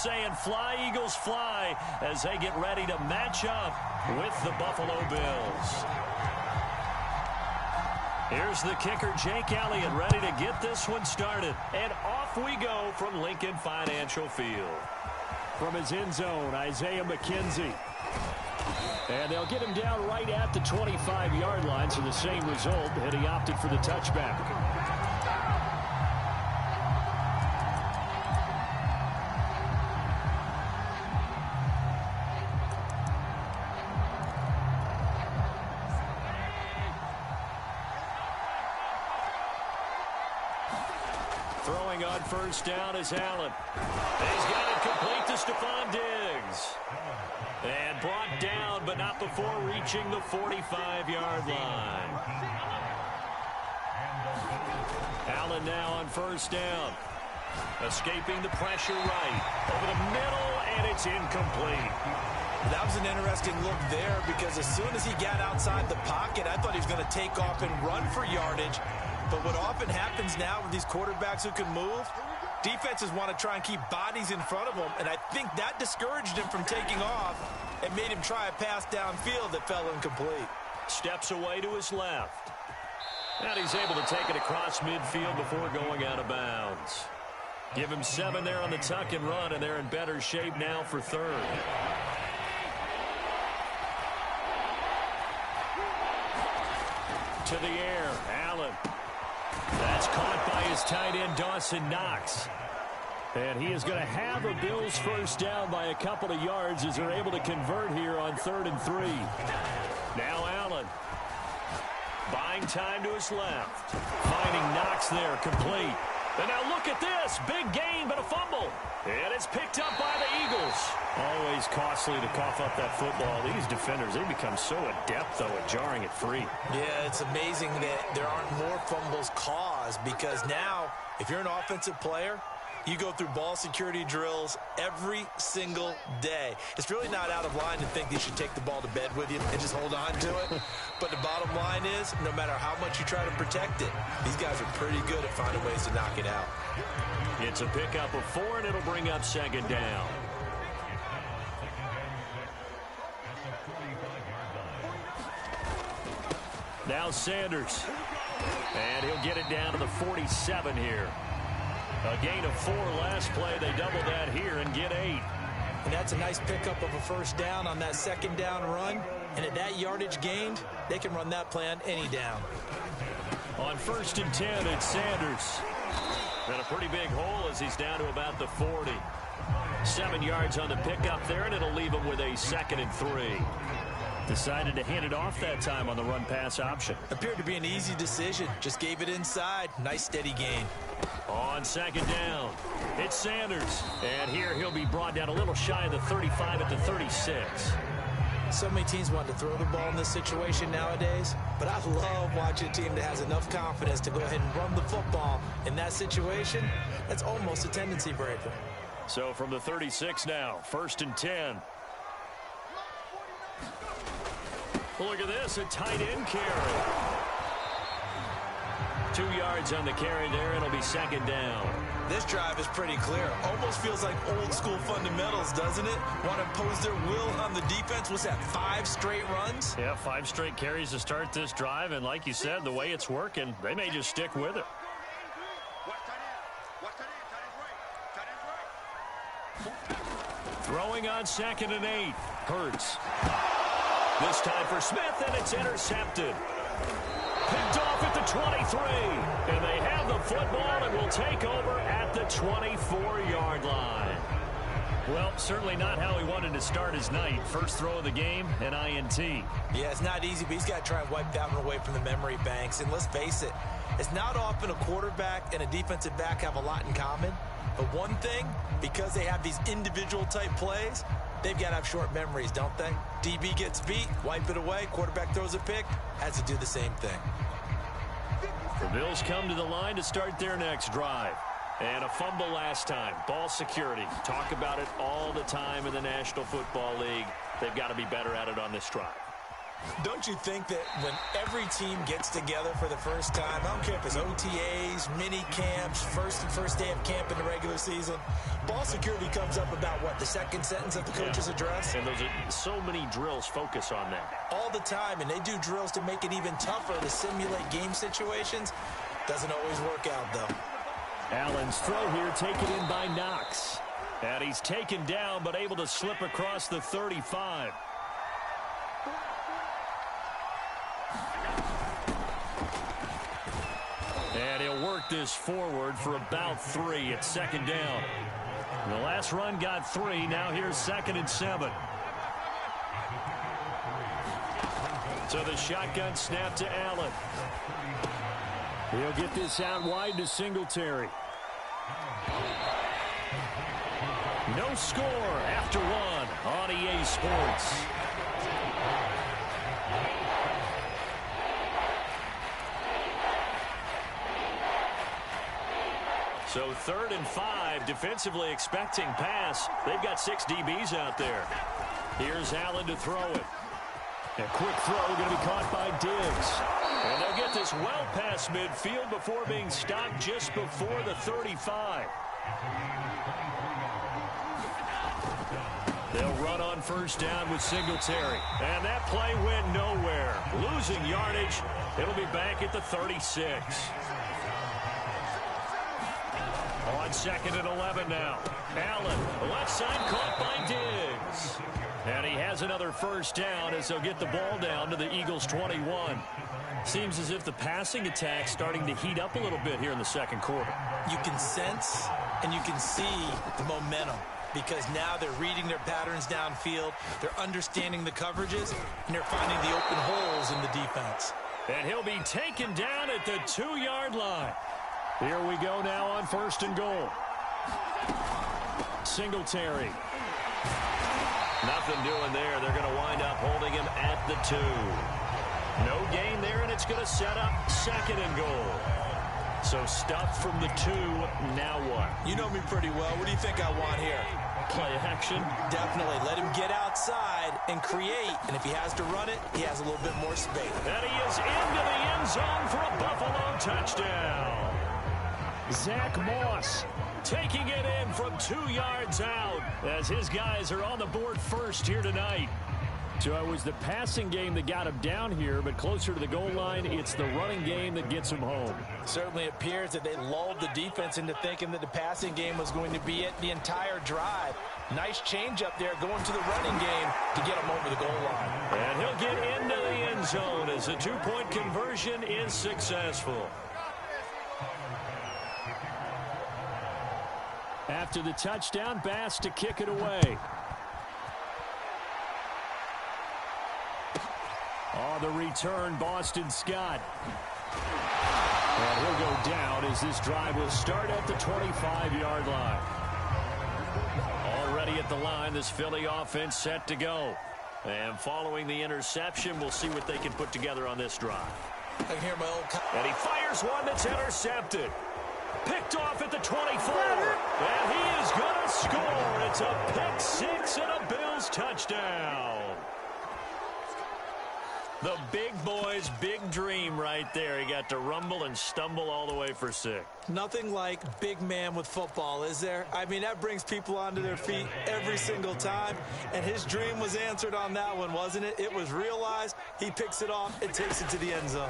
saying fly, Eagles, fly, as they get ready to match up with the Buffalo Bills. Here's the kicker, Jake Elliott, ready to get this one started. And off we go from Lincoln Financial Field. From his end zone, Isaiah McKenzie. And they'll get him down right at the 25-yard line, so the same result, and he opted for the touchback. Throwing on first down is Allen. He's got it complete to Stephon Diggs. And brought down, but not before reaching the 45-yard line. Allen now on first down. Escaping the pressure right. Over the middle, and it's incomplete. That was an interesting look there because as soon as he got outside the pocket, I thought he was going to take off and run for yardage. But what often happens now with these quarterbacks who can move, defenses want to try and keep bodies in front of them, and I think that discouraged him from taking off and made him try a pass downfield that fell incomplete. Steps away to his left. And he's able to take it across midfield before going out of bounds. Give him 7 there on the tuck and run, and they're in better shape now for third. To the air, Allen. That's caught by his tight end, Dawson Knox. And he is going to have a Bills first down by a couple of yards as they're able to convert here on 3rd and 3. Now Allen. Buying time to his left. Finding Knox there, complete. And now look at this. Big gain, but a fumble. And it's picked up by the Eagles. Always costly to cough up that football. These defenders, they become so adept, though, at jarring it free. Yeah, it's amazing that there aren't more fumbles caused because now, if you're an offensive player, you go through ball security drills every single day. It's really not out of line to think you should take the ball to bed with you and just hold on to it. But the bottom line is, no matter how much you try to protect it, these guys are pretty good at finding ways to knock it out. It's a pickup of 4, and it'll bring up 2nd down. Now Sanders. And he'll get it down to the 47 here. A gain of 4 last play. They double that here and get 8. And that's a nice pickup of a first down on that 2nd down run. And at that yardage gained, they can run that play on any down. On 1st and 10, it's Sanders. And a pretty big hole as he's down to about the 40. 7 yards on the pickup there, and it'll leave him with a 2nd and 3. Decided to hand it off that time on the run-pass option. Appeared to be an easy decision. Just gave it inside. Nice steady gain. On 2nd down, it's Sanders. And here he'll be brought down a little shy of the 35 at the 36. So many teams want to throw the ball in this situation nowadays, but I love watching a team that has enough confidence to go ahead and run the football. In that situation, that's almost a tendency breaker. So from the 36 now, 1st and 10. Well, look at this, a tight end carry. 2 yards on the carry there, and it'll be 2nd down. This drive is pretty clear. Almost feels like old school fundamentals, doesn't it? Want to impose their will on the defense. What's that, 5 straight runs? Yeah, 5 straight carries to start this drive, and like you said, the way it's working, they may just stick with it. Throwing on 2nd and 8. Hurts. This time for Smith, and it's intercepted. Picked off at the 23. And they have the football and will take over at the 24-yard line. Well, certainly not how he wanted to start his night. First throw of the game, an INT. Yeah, it's not easy, but he's got to try and wipe that one away from the memory banks. And let's face it, it's not often a quarterback and a defensive back have a lot in common. But one thing, because they have these individual type plays, they've got to have short memories, don't they? DB gets beat, wipe it away, quarterback throws a pick, has to do the same thing. The Bills come to the line to start their next drive. And a fumble last time. Ball security. Talk about it all the time in the National Football League. They've got to be better at it on this drive. Don't you think that when every team gets together for the first time, I don't care if it's OTAs, mini camps, first day of camp in the regular season, ball security comes up about, what, the second sentence of the coach's address? And those are so many drills focus on that. All the time, and they do drills to make it even tougher to simulate game situations. Doesn't always work out, though. Allen's throw here taken in by Knox. And he's taken down, but able to slip across the 35. And he'll work this forward for about 3 at second down. The last run got 3. Now here's 2nd and 7. So the shotgun snap to Allen. He'll get this out wide to Singletary. No score after 1 on EA Sports. So 3rd and 5, defensively expecting pass. They've got 6 DBs out there. Here's Allen to throw it. A quick throw going to be caught by Diggs. And they'll get this well past midfield before being stopped just before the 35. They'll run on first down with Singletary. And that play went nowhere. Losing yardage. It'll be back at the 36. On 2nd and 11 now. Allen, left side caught by Diggs. And he has another first down as they'll get the ball down to the Eagles' 21. Seems as if the passing attack's starting to heat up a little bit here in the second quarter. You can sense and you can see the momentum because now they're reading their patterns downfield, they're understanding the coverages, and they're finding the open holes in the defense. And he'll be taken down at the 2-yard line. Here we go now on 1st and goal. Singletary. Nothing doing there. They're going to wind up holding him at the 2. No gain there, and it's going to set up 2nd and goal. So stuff from the 2. Now what? You know me pretty well. What do you think I want here? Play action? Definitely. Let him get outside and create. And if he has to run it, he has a little bit more space. And he is into the end zone for a Buffalo touchdown. Zach Moss taking it in from 2 yards out as his guys are on the board first here tonight. So it was the passing game that got him down here, but closer to the goal line, it's the running game that gets him home. Certainly appears that they lulled the defense into thinking that the passing game was going to be it the entire drive. Nice change up there going to the running game to get him over the goal line. And he'll get into the end zone as the 2-point conversion is successful. After the touchdown, Bass to kick it away. On the return, Boston Scott. And he'll go down as this drive will start at the 25-yard line. Already at the line, this Philly offense set to go. And following the interception, we'll see what they can put together on this drive. I can hear my old... And he fires one that's intercepted. Picked off at the 24. And he is going to score. It's a pick six and a Bills touchdown. The big boy's big dream right there. He got to rumble and stumble all the way for 6. Nothing like big man with football, is there? I mean, that brings people onto their feet every single time. And his dream was answered on that one, wasn't it? It was realized. He picks it off. It takes it to the end zone.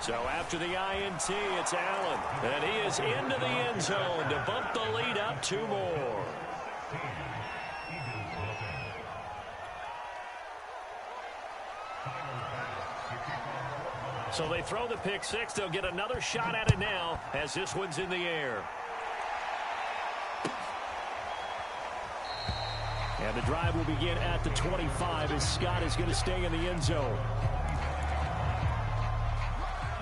So after the INT, it's Allen. And he is into the end zone to bump the lead up 2 more. So they throw the pick six. They'll get another shot at it now as this one's in the air. And the drive will begin at the 25 as Scott is going to stay in the end zone.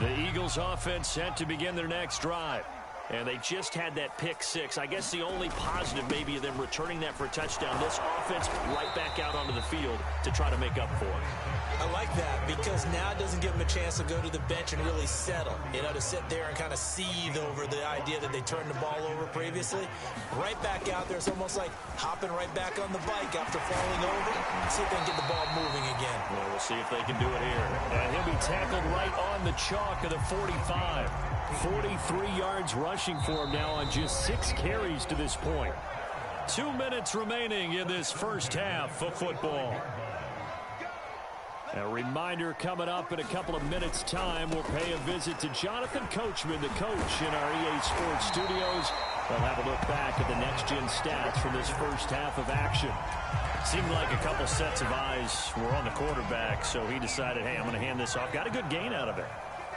The Eagles offense set to begin their next drive. And they just had that pick six. I guess the only positive maybe of them returning that for a touchdown. This offense right back out onto the field to try to make up for it. I like that because now it doesn't give them a chance to go to the bench and really settle. You know, to sit there and kind of seethe over the idea that they turned the ball over previously. Right back out there. It's almost like hopping right back on the bike after falling over. See if they can get the ball moving again. Well, we'll see if they can do it here. And he'll be tackled right on the chalk of the 45. 43 yards rushing for him now on just 6 carries to this point. 2 minutes remaining in this first half of football. A reminder coming up in a couple of minutes' time. We'll pay a visit to Jonathan Coachman, the coach in our EA Sports studios. We'll have a look back at the next-gen stats from this first half of action. Seemed like a couple sets of eyes were on the quarterback, so he decided, hey, I'm going to hand this off. Got a good gain out of it.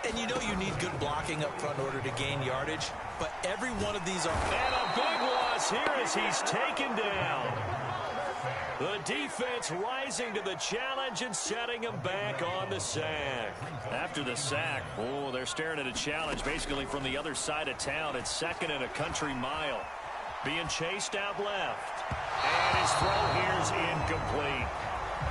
And you know you need good blocking up front in order to gain yardage, but every one of these are... And a big loss here as he's taken down. The defense rising to the challenge and setting him back on the sack. After the sack, oh, they're staring at a challenge basically from the other side of town. It's 2nd and a country mile. Being chased out left. And his throw here's incomplete.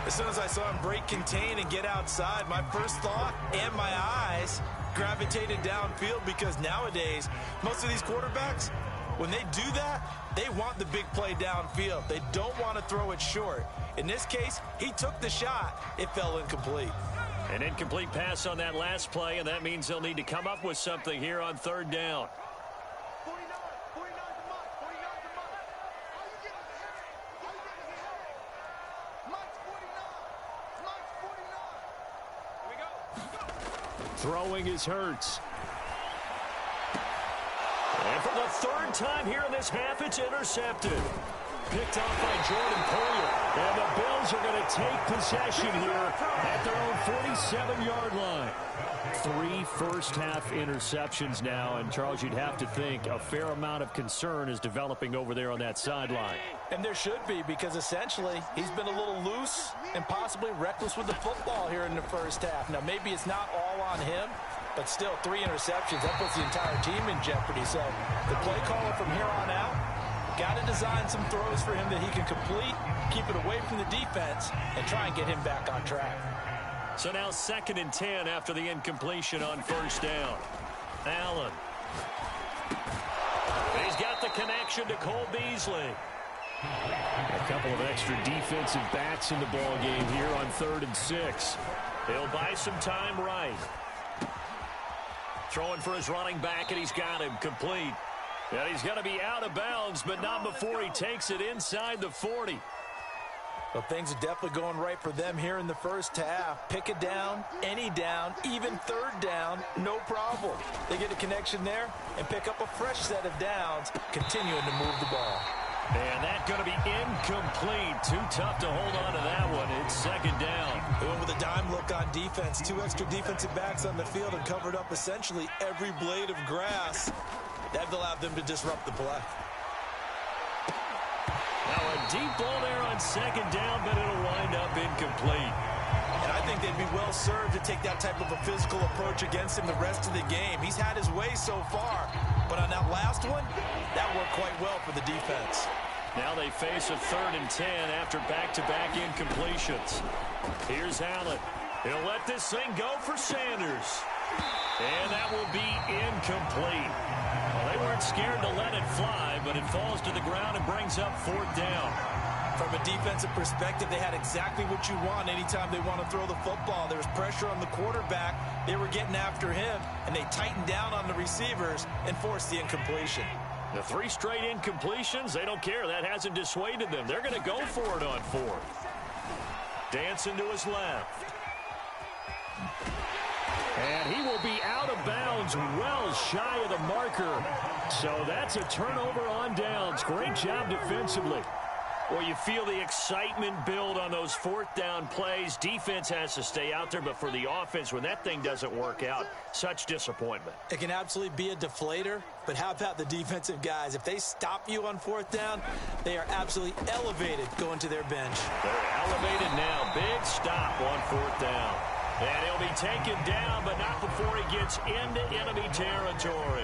As soon as I saw him break contain and get outside, my first thought and my eyes gravitated downfield because nowadays, most of these quarterbacks, when they do that, they want the big play downfield. They don't want to throw it short. In this case, he took the shot. It fell incomplete. An incomplete pass on that last play, and that means they'll need to come up with something here on 3rd down. Throwing is Hurts. And for the 3rd time here in this half, it's intercepted. Picked off by Jordan Poyer. And the Bills are going to take possession here at their own 47-yard line. 3 first-half interceptions now. And, Charles, you'd have to think a fair amount of concern is developing over there on that sideline. And there should be because, essentially, he's been a little loose and possibly reckless with the football here in the first half. Now, maybe it's not all on him, but still 3 interceptions. That puts the entire team in jeopardy. So the play caller from here on out got to design some throws for him that he can complete, keep it away from the defense, and try and get him back on track. So now 2nd and 10 after the incompletion on 1st down. Allen. He's got the connection to Cole Beasley. A couple of extra defensive backs in the ball game here on 3rd and 6. He'll buy some time right. Throwing for his running back, and he's got him complete. And he's going to be out of bounds, but not before he takes it inside the 40. Well, things are definitely going right for them here in the first half. Pick a down, any down, even 3rd down, no problem. They get a connection there and pick up a fresh set of downs, continuing to move the ball. And that's going to be incomplete. Too tough to hold on to that one. It's 2nd down. They went with a dime look on defense. 2 extra defensive backs on the field and covered up essentially every blade of grass. That allowed them to disrupt the play. Now a deep ball there on 2nd down, but it'll wind up incomplete. And I think they'd be well served to take that type of a physical approach against him the rest of the game. He's had his way so far, but on that last one, that worked quite well for the defense. Now they face a 3rd and 10 after back-to-back incompletions. Here's Allen. He'll let this thing go for Sanders. And that will be incomplete. Well, they weren't scared to let it fly, but it falls to the ground and brings up 4th down. From a defensive perspective, they had exactly what you want anytime they want to throw the football. There was pressure on the quarterback. They were getting after him, and they tightened down on the receivers and forced the incompletion. The 3 straight incompletions, they don't care. That hasn't dissuaded them. They're going to go for it on 4th. Dancing to his left. And he will be out of bounds, well shy of the marker. So that's a turnover on downs. Great job defensively. Well, you feel the excitement build on those 4th down plays. Defense has to stay out there, but for the offense, when that thing doesn't work out, such disappointment. It can absolutely be a deflator, but how about the defensive guys? If they stop you on 4th down, they are absolutely elevated going to their bench. They're elevated now. Big stop on 4th down. And he'll be taken down, but not before he gets into enemy territory.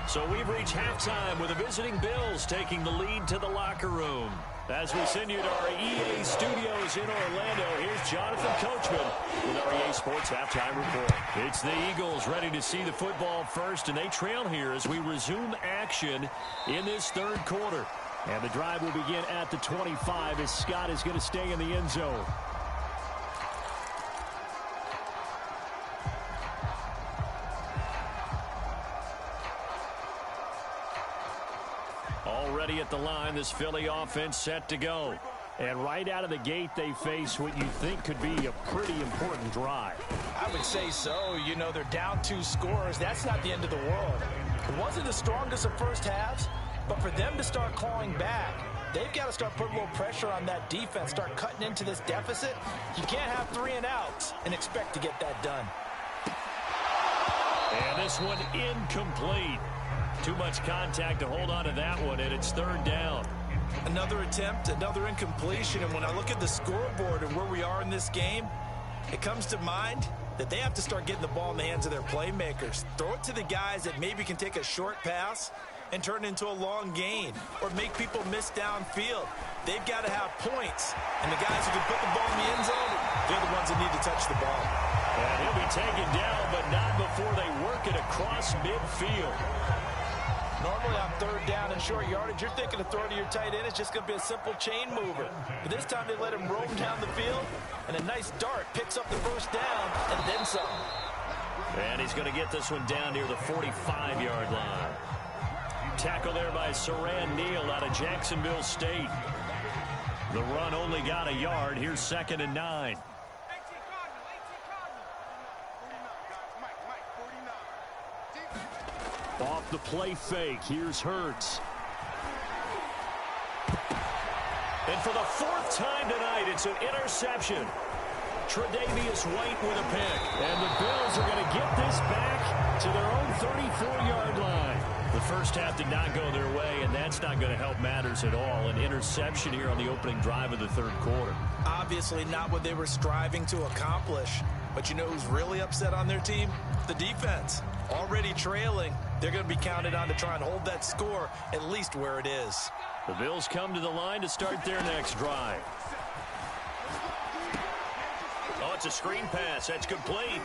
So we've reached halftime with the visiting Bills taking the lead to the locker room. As we send you to our EA studios in Orlando, here's Jonathan Coachman with our EA Sports Halftime Report. It's the Eagles ready to see the football first, and they trail here as we resume action in this third quarter. And the drive will begin at the 25 as Scott is going to stay in the end zone. Already at the line, this Philly offense set to go. And right out of the gate, they face what you think could be a pretty important drive. I would say so. You know, they're down 2 scores. That's not the end of the world. It wasn't the strongest of first halves, but for them to start clawing back, they've got to start putting a little pressure on that defense, start cutting into this deficit. You can't have 3 and outs and expect to get that done. And this one incomplete. Too much contact to hold on to that one, and it's third down. Another attempt, another incompletion, and when I look at the scoreboard and where we are in this game, it comes to mind that they have to start getting the ball in the hands of their playmakers. Throw it to the guys that maybe can take a short pass and turn it into a long gain or make people miss downfield. They've got to have points, and the guys who can put the ball in the end zone, they're the ones that need to touch the ball. And he'll be taken down, but not before they work it across midfield. Normally on third down and short yardage, you're thinking to throw to your tight end. It's just going to be a simple chain mover. But this time they let him roam down the field, and a nice dart picks up the first down and then some. And he's going to get this one down near the 45-yard line. Tackle there by Saran Neal out of Jacksonville State. The run only got a yard. Here's 2nd and 9. Off the play fake, here's Hurts. And for the 4th time tonight, it's an interception. Tre'Davious White with a pick. And the Bills are going to get this back to their own 34-yard line. The first half did not go their way, and that's not going to help matters at all. An interception here on the opening drive of the third quarter. Obviously not what they were striving to accomplish. But you know who's really upset on their team? The defense. Already trailing. They're going to be counted on to try and hold that score at least where it is. The Bills come to the line to start their next drive. Oh, it's a screen pass. That's complete.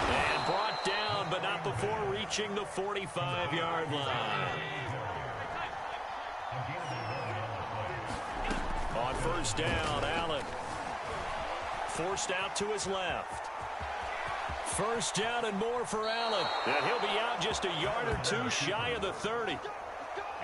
And brought down, but not before reaching the 45-yard line. On first down, Allen. Forced out to his left. First down and more for Allen. And he'll be out just a yard or 2 shy of the 30.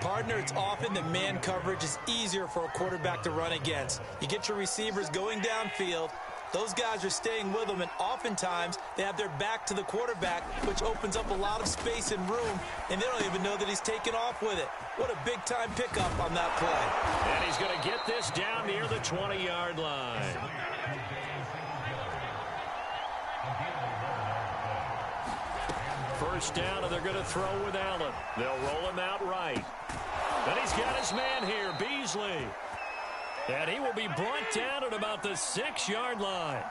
Partner, it's often that man coverage is easier for a quarterback to run against. You get your receivers going downfield. Those guys are staying with them, and oftentimes they have their back to the quarterback, which opens up a lot of space and room, and they don't even know that he's taken off with it. What a big-time pickup on that play. And he's going to get this down near the 20-yard line. First down, and they're going to throw with Allen. They'll roll him out right. And he's got his man here, Beasley. And he will be brought down at about the 6-yard line.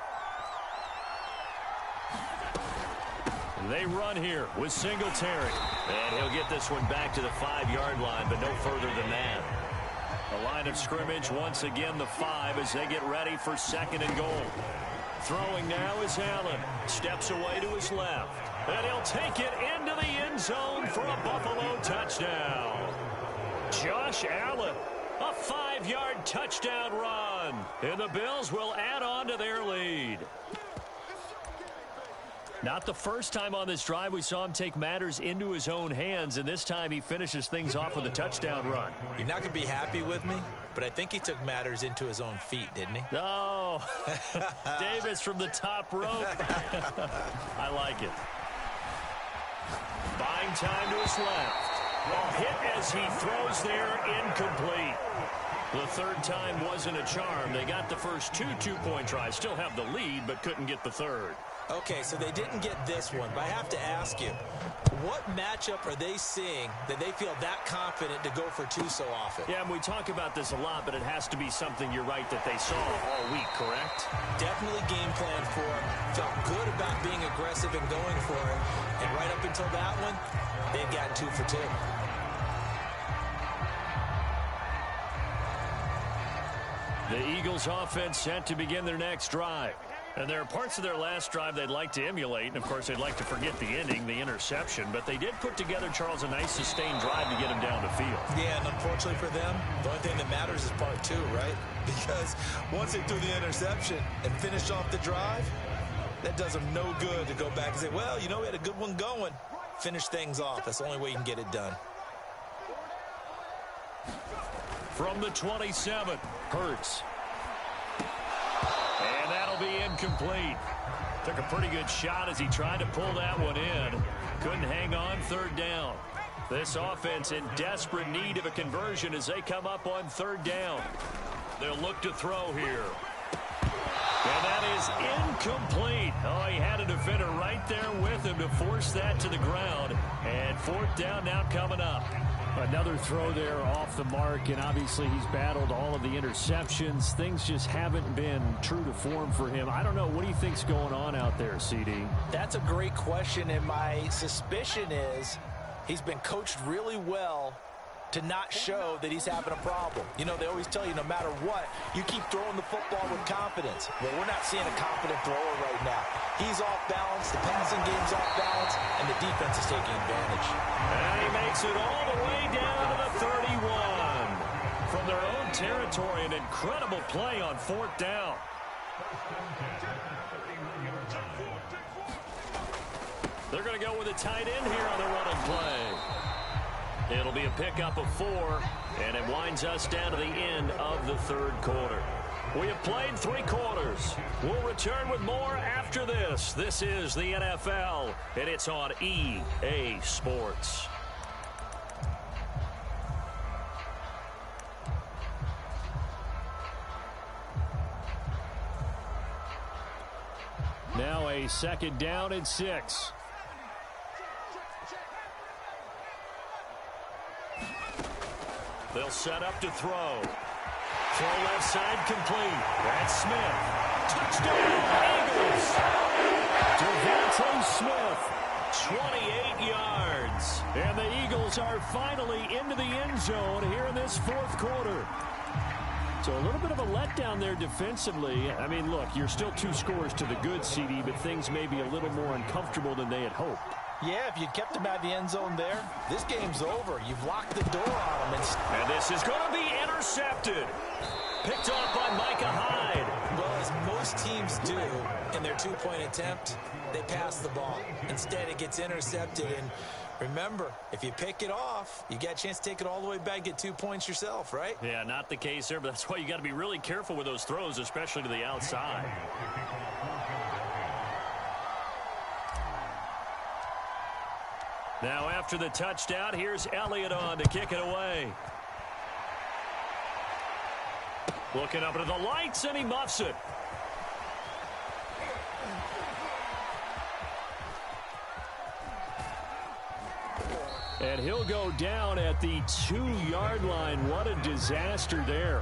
They run here with Singletary. And he'll get this one back to the 5-yard line, but no further than that. The line of scrimmage, once again, the 5 as they get ready for 2nd and goal. Throwing now is Allen. Steps away to his left. And he'll take it into the end zone for a Buffalo touchdown. Josh Allen, a 5-yard touchdown run. And the Bills will add on to their lead. Not the first time on this drive we saw him take matters into his own hands, and this time he finishes things off with a touchdown run. You're not going to be happy with me, but I think he took matters into his own feet, didn't he? Oh, Davis from the top rope. I like it. Buying time to his left. Well, hit as he throws there, incomplete. The third time wasn't a charm. They got the first 2 two-point tries. Still have the lead, but couldn't get the third. Okay, so they didn't get this one, but I have to ask you, what matchup are they seeing that they feel that confident to go for two so often? Yeah, and we talk about this a lot, but it has to be something, you're right, that they saw all week, correct? Definitely game plan for it. Felt good about being aggressive and going for it. And right up until that one, they've gotten 2 for 2. The Eagles offense set to begin their next drive. And there are parts of their last drive they'd like to emulate. And, of course, they'd like to forget the ending, the interception. But they did put together, Charles, a nice sustained drive to get them down the field. Yeah, and unfortunately for them, the only thing that matters is part 2, right? Because once they threw the interception and finished off the drive, that does them no good to go back and say, well, you know, we had a good one going. Finish things off. That's the only way you can get it done. From the 27, Hurts. And that'll be incomplete. Took a pretty good shot as he tried to pull that one in. Couldn't hang on, 3rd down. This offense in desperate need of a conversion as they come up on 3rd down. They'll look to throw here. And that is incomplete. Oh, he had a defender right there with him to force that to the ground. And 4th down now coming up. Another throw there off the mark, and obviously he's battled all of the interceptions. Things just haven't been true to form for him. I don't know. What do you think's going on out there, CD? That's a great question, and my suspicion is he's been coached really well to not show that he's having a problem. You know, they always tell you no matter what, you keep throwing the football with confidence. Well, we're not seeing a confident thrower right now. He's off balance, the passing game's off balance, and the defense is taking advantage. And he makes it all the way down to the 31. From their own territory, an incredible play on 4th down. They're going to go with a tight end here on the running play. It'll be a pickup of 4, and it winds us down to the end of the 3rd quarter. We have played 3 quarters. We'll return with more after this. This is the NFL, and it's on EA Sports. Now a 2nd down and 6. They'll set up to throw. Throw left side complete. That's Smith. Touchdown, Eagles. Devontae Smith, 28 yards. And the Eagles are finally into the end zone here in this 4th quarter. So a little bit of a letdown there defensively. I mean, look, you're still 2 scores to the good, CD, but things may be a little more uncomfortable than they had hoped. Yeah, if you kept him out of the end zone there, this game's over. You've locked the door on him. And this is going to be intercepted. Picked off by Micah Hyde. Well, as most teams do in their 2-point attempt, they pass the ball. Instead, it gets intercepted. And remember, if you pick it off, you get a chance to take it all the way back, get 2 points yourself, right? Yeah, not the case there, but that's why you got to be really careful with those throws, especially to the outside. Now after the touchdown, here's Elliott on to kick it away. Looking up into the lights, and he muffs it. And he'll go down at the 2-yard line. What a disaster there.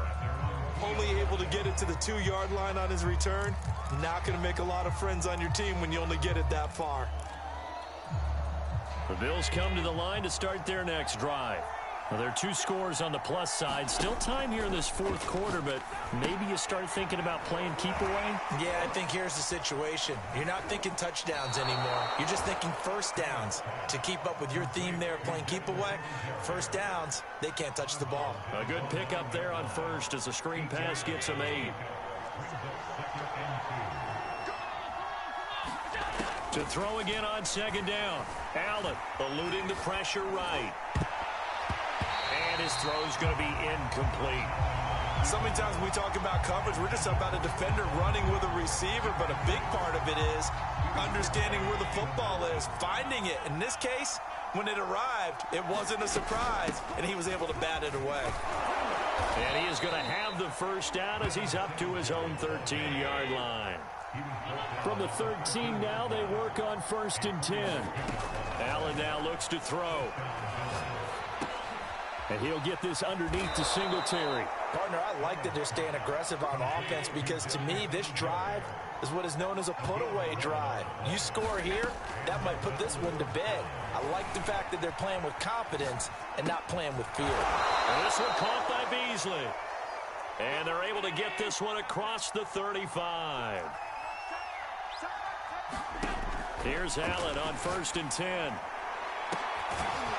Only able to get it to the 2-yard line on his return. Not going to make a lot of friends on your team when you only get it that far. The Bills come to the line to start their next drive. Well, there are 2 scores on the plus side. Still time here in this 4th quarter, but maybe you start thinking about playing keep away? Yeah, I think here's the situation. You're not thinking touchdowns anymore. You're just thinking first downs. To keep up with your theme there, playing keep away, first downs, they can't touch the ball. A good pickup there on first as the screen pass gets them 8. To throw again on 2nd down. Allen eluding the pressure right. And his throw's going to be incomplete. So many times when we talk about coverage, we're just about a defender running with a receiver, but a big part of it is understanding where the football is, finding it. In this case, when it arrived, it wasn't a surprise, and he was able to bat it away. And he is going to have the first down as he's up to his own 13-yard line. From the 13 now, they work on 1st and 10. Allen now looks to throw. And he'll get this underneath to Singletary. Partner, I like that they're staying aggressive on offense because to me, this drive is what is known as a put-away drive. You score here, that might put this one to bed. I like the fact that they're playing with confidence and not playing with fear. And this one caught by Beasley. And they're able to get this one across the 35. Here's Allen on 1st and 10.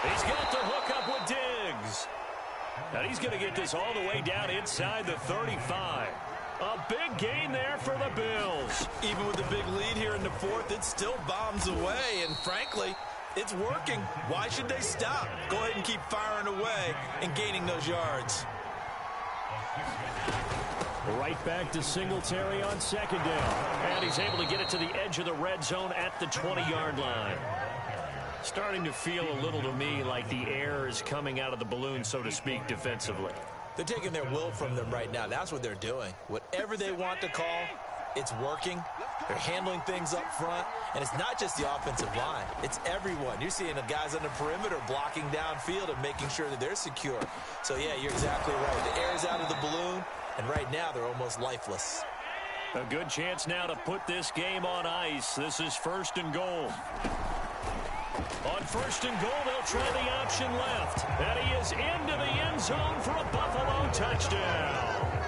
He's got the hook up with Diggs. And he's going to get this all the way down inside the 35. A big gain there for the Bills. Even with the big lead here in the 4th, it still bombs away. And frankly, it's working. Why should they stop? Go ahead and keep firing away and gaining those yards. Right back to Singletary on 2nd down. And he's able to get it to the edge of the red zone at the 20-yard line. Starting to feel a little to me like the air is coming out of the balloon, so to speak, defensively. They're taking their will from them right now. That's what they're doing. Whatever they want to call, it's working. They're handling things up front. And it's not just the offensive line. It's everyone. You're seeing the guys on the perimeter blocking downfield and making sure that they're secure. So, yeah, you're exactly right. The air is out of the balloon, and right now they're almost lifeless. A good chance now to put this game on ice. This is 1st and goal. On 1st and goal, they'll try the option left. And he is into the end zone for a Buffalo touchdown.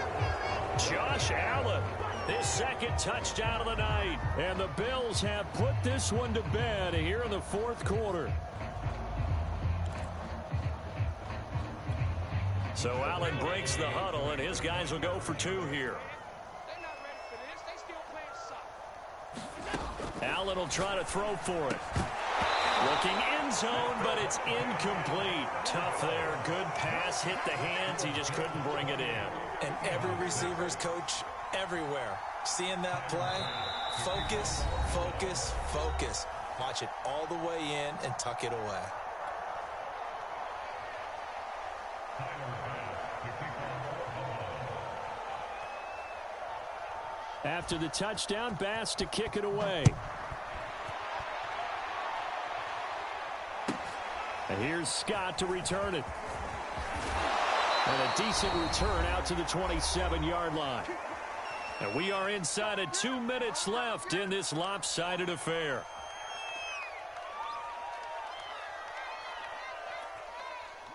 Josh Allen, his 2nd touchdown of the night. And the Bills have put this one to bed here in the 4th quarter. So Allen breaks the huddle, and his guys will go for 2 here. Allen will try to throw for it. Looking end zone, but it's incomplete. Tough there. Good pass. Hit the hands. He just couldn't bring it in. And every receiver's coach everywhere. Seeing that play, focus, focus, focus. Watch it all the way in and tuck it away. After the touchdown, Bass to kick it away. And here's Scott to return it. And a decent return out to the 27-yard line. And we are inside of 2 minutes left in this lopsided affair.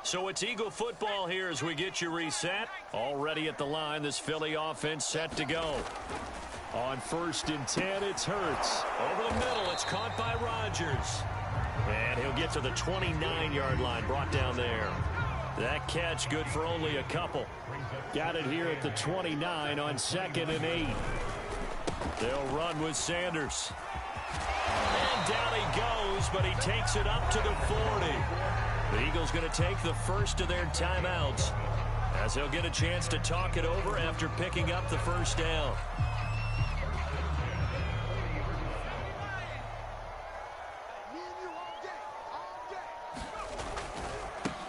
So it's Eagle football here as we get you reset. Already at the line, this Philly offense set to go. On 1st and 10, it's Hurts. Over the middle, it's caught by Rodgers. And he'll get to the 29-yard line, brought down there. That catch good for only a couple. Got it here at the 29 on 2nd and 8. They'll run with Sanders. And down he goes, but he takes it up to the 40. The Eagles going to take the first of their timeouts as they'll get a chance to talk it over after picking up the 1st down.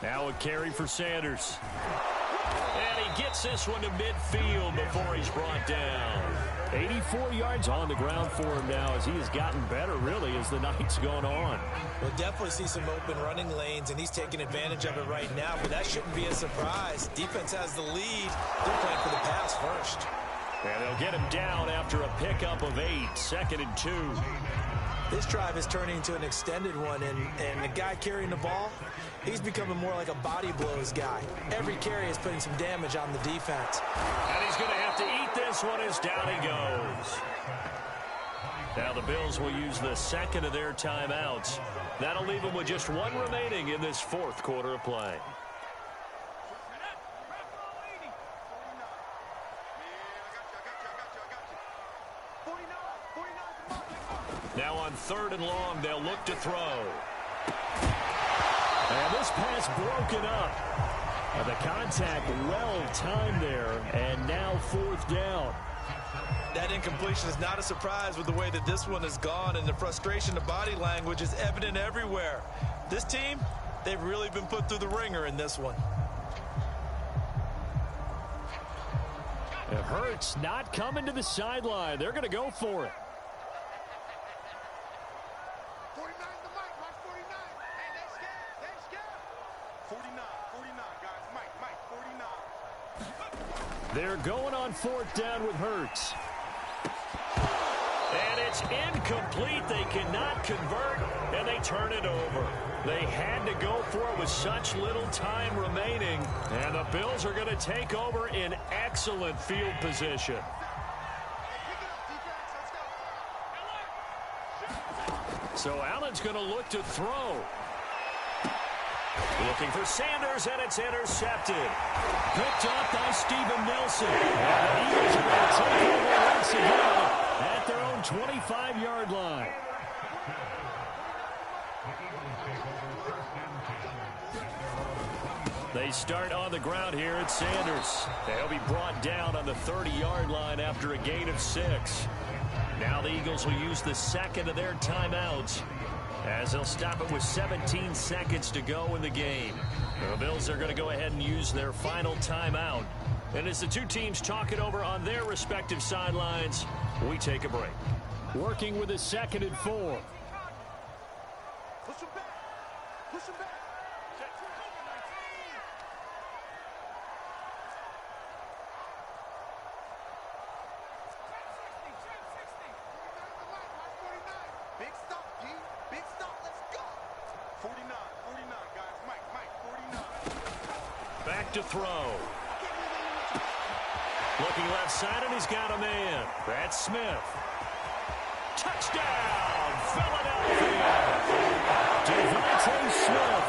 Now a carry for Sanders. And he gets this one to midfield before he's brought down. 84 yards on the ground for him now as he has gotten better, really, as the night's gone on. We'll definitely see some open running lanes, and he's taking advantage of it right now, but that shouldn't be a surprise. Defense has the lead. They're playing for the pass first. And they'll get him down after a pickup of 8, 2nd and 2. This drive is turning into an extended one, and the guy carrying the ball, he's becoming more like a body blows guy. Every carry is putting some damage on the defense. And he's going to have to eat this one as down he goes. Now the Bills will use the 2nd of their timeouts. That'll leave them with just 1 remaining in this 4th quarter of play. Now on 3rd and long, they'll look to throw. And this pass broken up. And the contact well timed there. And now 4th down. That incompletion is not a surprise with the way that this one has gone, and the frustration, the body language is evident everywhere. This team, they've really been put through the ringer in this one. It hurts not coming to the sideline. They're going to go for it. 49 the mic. Watch 49. Hey, they scared. They scared. 49, guys. Mike, 49. They're going on fourth down with Hurts. And it's incomplete. They cannot convert, and they turn it over. They had to go for it with such little time remaining, and the Bills are going to take over in excellent field position. So Allen's going to look to throw. Looking for Sanders, and it's intercepted. Picked up by Steven Nelson. And the Eagles are going to take over once again at their own 25-yard line. They start on the ground here at Sanders. They'll be brought down on the 30-yard line after a gain of 6. Now the Eagles will use the second of their timeouts as they'll stop it with 17 seconds to go in the game. The Bills are going to go ahead and use their final timeout. And as the two teams talk it over on their respective sidelines, we take a break. Working with a 2nd and 4. Push him back. Push him back. Big stop, D. Big stop. Let's go. 49, guys. Mike, 49. Back to throw. Looking left side, and he's got a man. That's Smith. Touchdown, Philadelphia. Devontae Smith.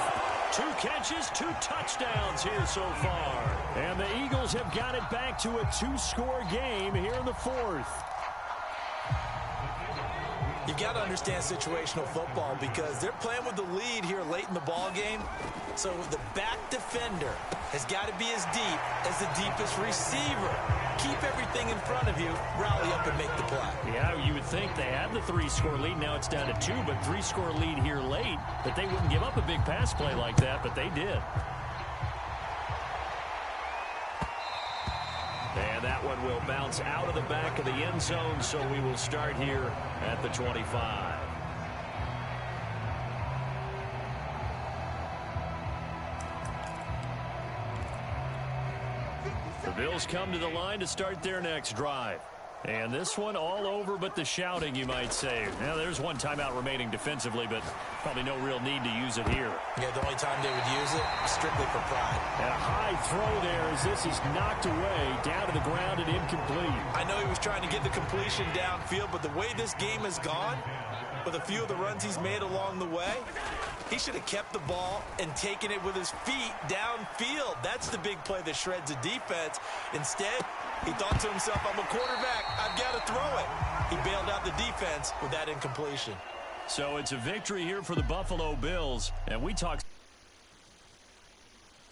2 catches, 2 touchdowns here so far. And the Eagles have got it back to a 2-score game here in the 4th. You've got to understand situational football because they're playing with the lead here late in the ball game. So the back defender has got to be as deep as the deepest receiver. Keep everything in front of you, rally up and make the play. Yeah, you would think they had the 3-score lead. Now it's down to 2, but 3-score lead here late. That they wouldn't give up a big pass play like that, but they did. And that one will bounce out of the back of the end zone, so we will start here at the 25. The Bills come to the line to start their next drive. And this one all over but the shouting, you might say. Now, there's one timeout remaining defensively, but probably no real need to use it here. Yeah, the only time they would use it, strictly for pride. And a high throw there as this is knocked away, down to the ground and incomplete. I know he was trying to get the completion downfield, but the way this game has gone, with a few of the runs he's made along the way, he should have kept the ball and taken it with his feet downfield. That's the big play that shreds a defense. Instead, he thought to himself, I'm a quarterback, I've got to throw it. He bailed out the defense with that incompletion. So it's a victory here for the Buffalo Bills, and we talked